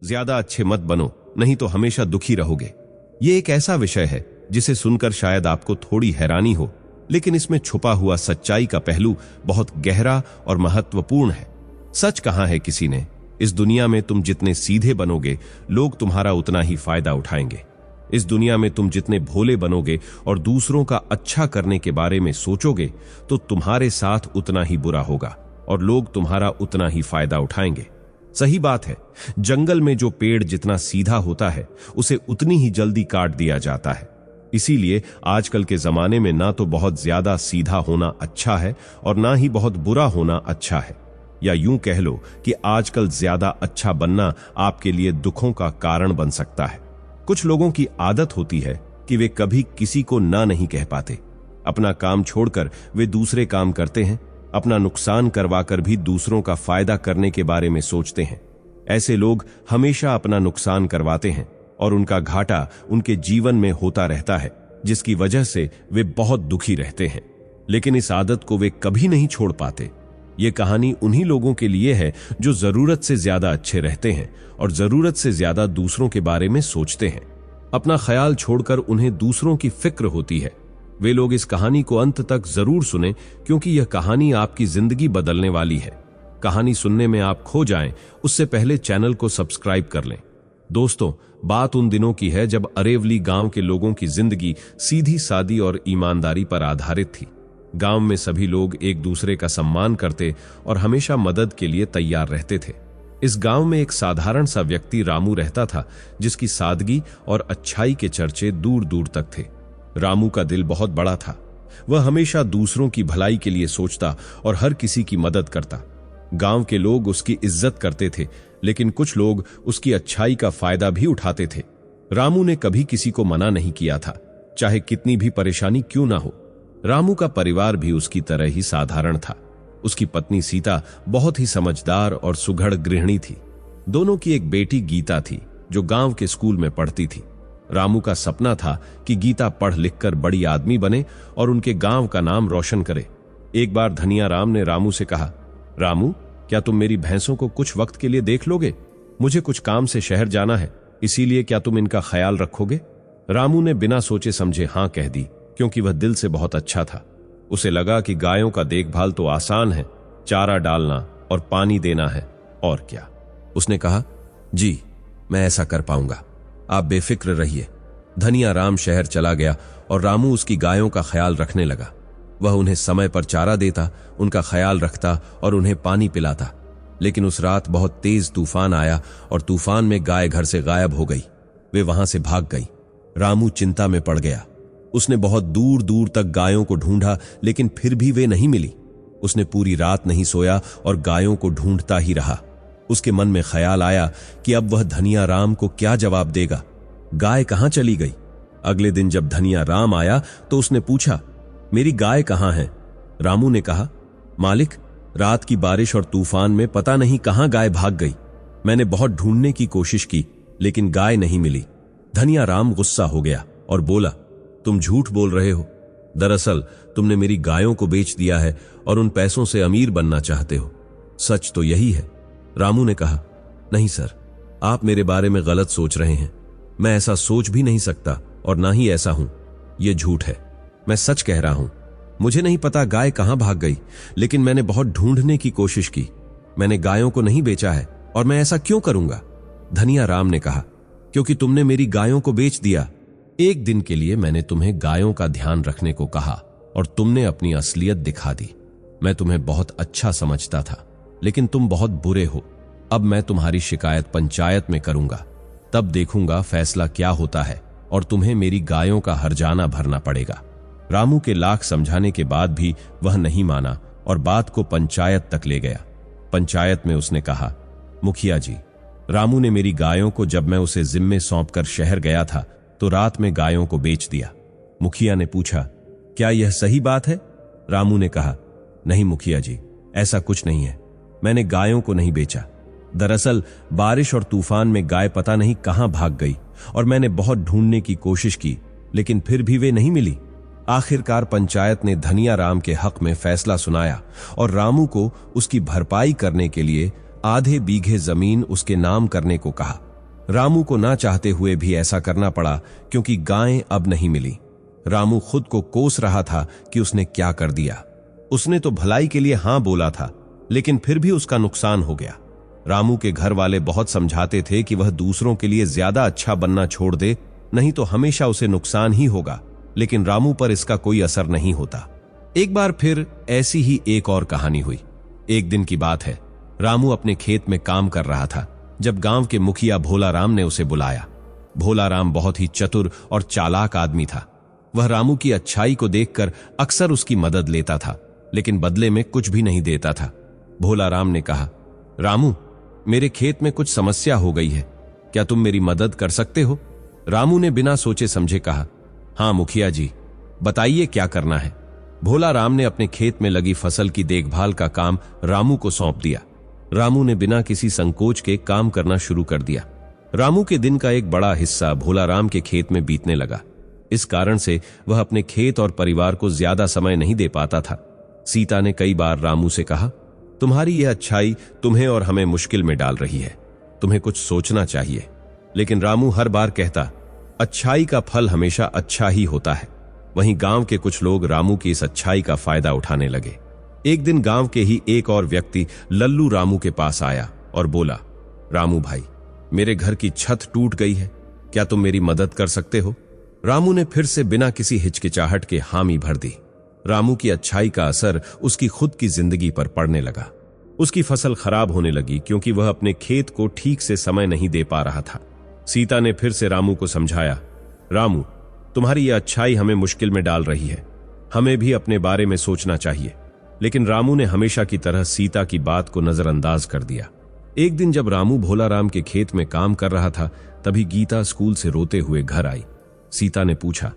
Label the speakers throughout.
Speaker 1: ज्यादा अच्छे मत बनो, नहीं तो हमेशा दुखी रहोगे। ये एक ऐसा विषय है जिसे सुनकर शायद आपको थोड़ी हैरानी हो, लेकिन इसमें छुपा हुआ सच्चाई का पहलू बहुत गहरा और महत्वपूर्ण है। सच कहा है किसी ने, इस दुनिया में तुम जितने सीधे बनोगे, लोग तुम्हारा उतना ही फायदा उठाएंगे। इस दुनिया में तुम जितने भोले बनोगे और दूसरों का अच्छा करने के बारे में सोचोगे, तो तुम्हारे साथ उतना ही बुरा होगा और लोग तुम्हारा उतना ही फायदा उठाएंगे। सही बात है, जंगल में जो पेड़ जितना सीधा होता है, उसे उतनी ही जल्दी काट दिया जाता है। इसीलिए आजकल के जमाने में ना तो बहुत ज्यादा सीधा होना अच्छा है और ना ही बहुत बुरा होना अच्छा है। या यूं कह लो कि आजकल ज्यादा अच्छा बनना आपके लिए दुखों का कारण बन सकता है। कुछ लोगों की आदत होती है कि वे कभी किसी को ना नहीं कह पाते। अपना काम छोड़कर वे दूसरे काम करते हैं, अपना नुकसान करवाकर भी दूसरों का फायदा करने के बारे में सोचते हैं। ऐसे लोग हमेशा अपना नुकसान करवाते हैं और उनका घाटा उनके जीवन में होता रहता है, जिसकी वजह से वे बहुत दुखी रहते हैं। लेकिन इस आदत को वे कभी नहीं छोड़ पाते। ये कहानी उन्हीं लोगों के लिए है जो जरूरत से ज्यादा अच्छे रहते हैं और जरूरत से ज्यादा दूसरों के बारे में सोचते हैं। अपना ख्याल छोड़कर उन्हें दूसरों की फिक्र होती है। वे लोग इस कहानी को अंत तक जरूर सुने, क्योंकि यह कहानी आपकी जिंदगी बदलने वाली है। कहानी सुनने में आप खो जाएं, उससे पहले चैनल को सब्सक्राइब कर लें। दोस्तों, बात उन दिनों की है जब अरेवली गांव के लोगों की जिंदगी सीधी सादी और ईमानदारी पर आधारित थी। गांव में सभी लोग एक दूसरे का सम्मान करते और हमेशा मदद के लिए तैयार रहते थे। इस गांव में एक साधारण सा व्यक्ति रामू रहता था, जिसकी सादगी और अच्छाई के चर्चे दूर दूर तक थे। रामू का दिल बहुत बड़ा था। वह हमेशा दूसरों की भलाई के लिए सोचता और हर किसी की मदद करता। गांव के लोग उसकी इज्जत करते थे, लेकिन कुछ लोग उसकी अच्छाई का फायदा भी उठाते थे। रामू ने कभी किसी को मना नहीं किया था, चाहे कितनी भी परेशानी क्यों ना हो। रामू का परिवार भी उसकी तरह ही साधारण था। उसकी पत्नी सीता बहुत ही समझदार और सुघड़ गृहिणी थी। दोनों की एक बेटी गीता थी, जो गांव के स्कूल में पढ़ती थी। रामू का सपना था कि गीता पढ़ लिखकर बड़ी आदमी बने और उनके गांव का नाम रोशन करे। एक बार धनिया राम ने रामू से कहा, रामू, क्या तुम मेरी भैंसों को कुछ वक्त के लिए देख लोगे? मुझे कुछ काम से शहर जाना है, इसीलिए क्या तुम इनका ख्याल रखोगे? रामू ने बिना सोचे समझे हां कह दी, क्योंकि वह दिल से बहुत अच्छा था। उसे लगा कि गायों का देखभाल तो आसान है, चारा डालना और पानी देना है, और क्या। उसने कहा, जी मैं ऐसा कर पाऊंगा, आप बेफिक्र रहिए। धनिया राम शहर चला गया और रामू उसकी गायों का ख्याल रखने लगा। वह उन्हें समय पर चारा देता, उनका ख्याल रखता और उन्हें पानी पिलाता। लेकिन उस रात बहुत तेज तूफान आया और तूफान में गाय घर से गायब हो गई। वे वहां से भाग गई। रामू चिंता में पड़ गया। उसने बहुत दूर दूर तक गायों को ढूंढा, लेकिन फिर भी वे नहीं मिली। उसने पूरी रात नहीं सोया और गायों को ढूंढता ही रहा। उसके मन में ख्याल आया कि अब वह धनिया राम को क्या जवाब देगा। गाय कहां चली गई? अगले दिन जब धनिया राम आया तो उसने पूछा, मेरी गाय कहां है? रामू ने कहा, मालिक, रात की बारिश और तूफान में पता नहीं कहां गाय भाग गई। मैंने बहुत ढूंढने की कोशिश की, लेकिन गाय नहीं मिली। धनिया राम गुस्सा हो गया और बोला, तुम झूठ बोल रहे हो। दरअसल तुमने मेरी गायों को बेच दिया है और उन पैसों से अमीर बनना चाहते हो। सच तो यही है। रामू ने कहा, नहीं सर, आप मेरे बारे में गलत सोच रहे हैं। मैं ऐसा सोच भी नहीं सकता और ना ही ऐसा हूं। यह झूठ है। मैं सच कह रहा हूं। मुझे नहीं पता गाय कहां भाग गई, लेकिन मैंने बहुत ढूंढने की कोशिश की। मैंने गायों को नहीं बेचा है, और मैं ऐसा क्यों करूंगा? धनिया राम ने कहा, क्योंकि तुमने मेरी गायों को बेच दिया। एक दिन के लिए मैंने तुम्हें गायों का ध्यान रखने को कहा और तुमने अपनी असलियत दिखा दी। मैं तुम्हें बहुत अच्छा समझता था, लेकिन तुम बहुत बुरे हो। अब मैं तुम्हारी शिकायत पंचायत में करूंगा, तब देखूंगा फैसला क्या होता है और तुम्हें मेरी गायों का हर्जाना भरना पड़ेगा। रामू के लाख समझाने के बाद भी वह नहीं माना और बात को पंचायत तक ले गया। पंचायत में उसने कहा, मुखिया जी, रामू ने मेरी गायों को जब मैं उसे जिम्मे सौंपकर शहर गया था तो रात में गायों को बेच दिया। मुखिया ने पूछा, क्या यह सही बात है? रामू ने कहा, नहीं मुखिया जी, ऐसा कुछ नहीं है। मैंने गायों को नहीं बेचा। दरअसल बारिश और तूफान में गाय पता नहीं कहां भाग गई और मैंने बहुत ढूंढने की कोशिश की, लेकिन फिर भी वे नहीं मिली। आखिरकार पंचायत ने धनिया राम के हक में फैसला सुनाया और रामू को उसकी भरपाई करने के लिए आधे बीघे जमीन उसके नाम करने को कहा। रामू को ना चाहते हुए भी ऐसा करना पड़ा क्योंकि गायें अब नहीं मिली। रामू खुद को कोस रहा था कि उसने क्या कर दिया। उसने तो भलाई के लिए हां बोला था, लेकिन फिर भी उसका नुकसान हो गया। रामू के घर वाले बहुत समझाते थे कि वह दूसरों के लिए ज्यादा अच्छा बनना छोड़ दे, नहीं तो हमेशा उसे नुकसान ही होगा, लेकिन रामू पर इसका कोई असर नहीं होता। एक बार फिर ऐसी ही एक और कहानी हुई। एक दिन की बात है, रामू अपने खेत में काम कर रहा था जब गांव के मुखिया भोला राम ने उसे बुलाया। भोला राम बहुत ही चतुर और चालाक आदमी था। वह रामू की अच्छाई को देखकर अक्सर उसकी मदद लेता था, लेकिन बदले में कुछ भी नहीं देता था। भोला राम ने कहा, रामू, मेरे खेत में कुछ समस्या हो गई है, क्या तुम मेरी मदद कर सकते हो? रामू ने बिना सोचे समझे कहा, हां मुखिया जी, बताइए क्या करना है। भोला राम ने अपने खेत में लगी फसल की देखभाल का काम रामू को सौंप दिया। रामू ने बिना किसी संकोच के काम करना शुरू कर दिया। रामू के दिन का एक बड़ा हिस्सा भोला राम के खेत में बीतने लगा। इस कारण से वह अपने खेत और परिवार को ज्यादा समय नहीं दे पाता था। सीता ने कई बार रामू से कहा, तुम्हारी यह अच्छाई तुम्हें और हमें मुश्किल में डाल रही है, तुम्हें कुछ सोचना चाहिए। लेकिन रामू हर बार कहता, अच्छाई का फल हमेशा अच्छा ही होता है। वहीं गांव के कुछ लोग रामू की इस अच्छाई का फायदा उठाने लगे। एक दिन गांव के ही एक और व्यक्ति लल्लू रामू के पास आया और बोला, रामू भाई, मेरे घर की छत टूट गई है, क्या तुम मेरी मदद कर सकते हो? रामू ने फिर से बिना किसी हिचकिचाहट के हामी भर दी। रामू की अच्छाई का असर उसकी खुद की जिंदगी पर पड़ने लगा। उसकी फसल खराब होने लगी क्योंकि वह अपने खेत को ठीक से समय नहीं दे पा रहा था। सीता ने फिर से रामू को समझाया, रामू, तुम्हारी यह अच्छाई हमें मुश्किल में डाल रही है, हमें भी अपने बारे में सोचना चाहिए। लेकिन रामू ने हमेशा की तरह सीता की बात को नजरअंदाज कर दिया। एक दिन जब रामू भोला राम के खेत में काम कर रहा था, तभी गीता स्कूल से रोते हुए घर आई। सीता ने पूछा,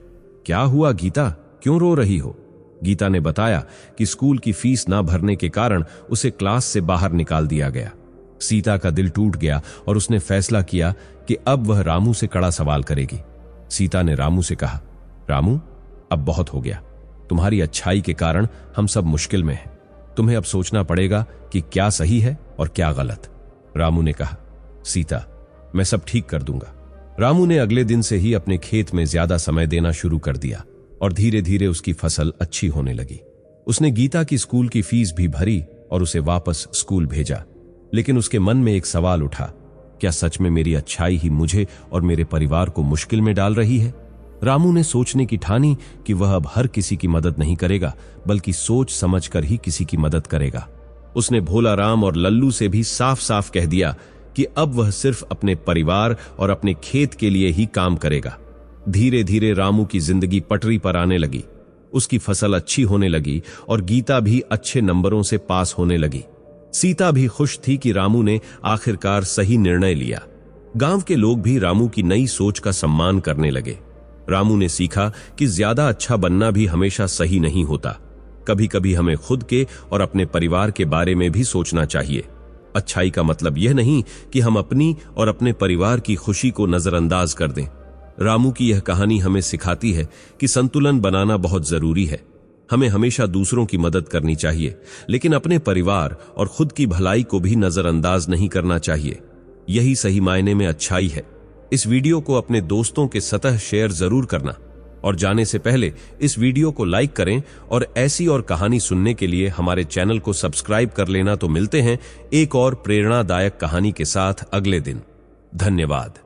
Speaker 1: क्या हुआ गीता, क्यों रो रही हो? गीता ने बताया कि स्कूल की फीस ना भरने के कारण उसे क्लास से बाहर निकाल दिया गया। सीता का दिल टूट गया और उसने फैसला किया कि अब वह रामू से कड़ा सवाल करेगी। सीता ने रामू से कहा, रामू, अब बहुत हो गया, तुम्हारी अच्छाई के कारण हम सब मुश्किल में हैं। तुम्हें अब सोचना पड़ेगा कि क्या सही है और क्या गलत। रामू ने कहा, सीता, मैं सब ठीक कर दूंगा। रामू ने अगले दिन से ही अपने खेत में ज्यादा समय देना शुरू कर दिया और धीरे धीरे उसकी फसल अच्छी होने लगी। उसने गीता की स्कूल की फीस भी भरी और उसे वापस स्कूल भेजा। लेकिन उसके मन में एक सवाल उठा, क्या सच में मेरी अच्छाई ही मुझे और मेरे परिवार को मुश्किल में डाल रही है? रामू ने सोचने की ठानी कि वह अब हर किसी की मदद नहीं करेगा, बल्कि सोच समझकर ही किसी की मदद करेगा। उसने भोला राम और लल्लू से भी साफ साफ कह दिया कि अब वह सिर्फ अपने परिवार और अपने खेत के लिए ही काम करेगा। धीरे धीरे रामू की जिंदगी पटरी पर आने लगी। उसकी फसल अच्छी होने लगी और गीता भी अच्छे नंबरों से पास होने लगी। सीता भी खुश थी कि रामू ने आखिरकार सही निर्णय लिया। गांव के लोग भी रामू की नई सोच का सम्मान करने लगे। रामू ने सीखा कि ज्यादा अच्छा बनना भी हमेशा सही नहीं होता। कभी कभी हमें खुद के और अपने परिवार के बारे में भी सोचना चाहिए। अच्छाई का मतलब यह नहीं कि हम अपनी और अपने परिवार की खुशी को नजरअंदाज कर दें। रामू की यह कहानी हमें सिखाती है कि संतुलन बनाना बहुत जरूरी है। हमें हमेशा दूसरों की मदद करनी चाहिए, लेकिन अपने परिवार और खुद की भलाई को भी नजरअंदाज नहीं करना चाहिए। यही सही मायने में अच्छाई है। इस वीडियो को अपने दोस्तों के सतह शेयर जरूर करना और जाने से पहले इस वीडियो को लाइक करें और ऐसी और कहानी सुनने के लिए हमारे चैनल को सब्सक्राइब कर लेना। तो मिलते हैं एक और प्रेरणादायक कहानी के साथ अगले दिन। धन्यवाद।